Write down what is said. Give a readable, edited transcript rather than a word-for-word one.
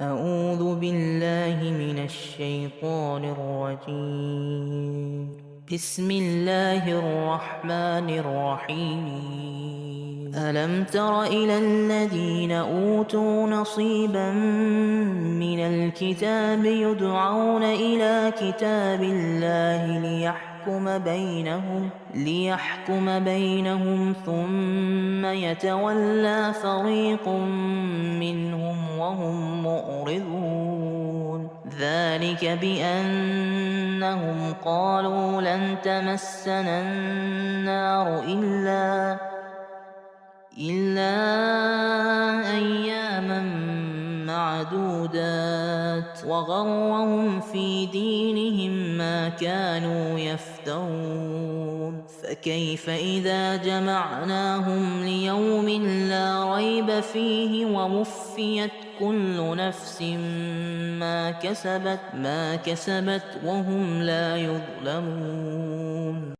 أعوذ بالله من الشيطان الرجيم. بسم الله الرحمن الرحيم. ألم تر إلى الذين أوتوا نصيبا من الكتاب يدعون إلى كتاب الله ليحكم بينهم ثم يتولى فريق منهم وهم مؤرضون. ذلك بأنهم قالوا لن تمسنا النار إلا أياما معدودات وغرهم في دينهم ما كانوا يفترون. فكيف إذا جمعناهم ليوم لا ريب فيه ووفيت كل نفس ما كسبت وهم لا يظلمون.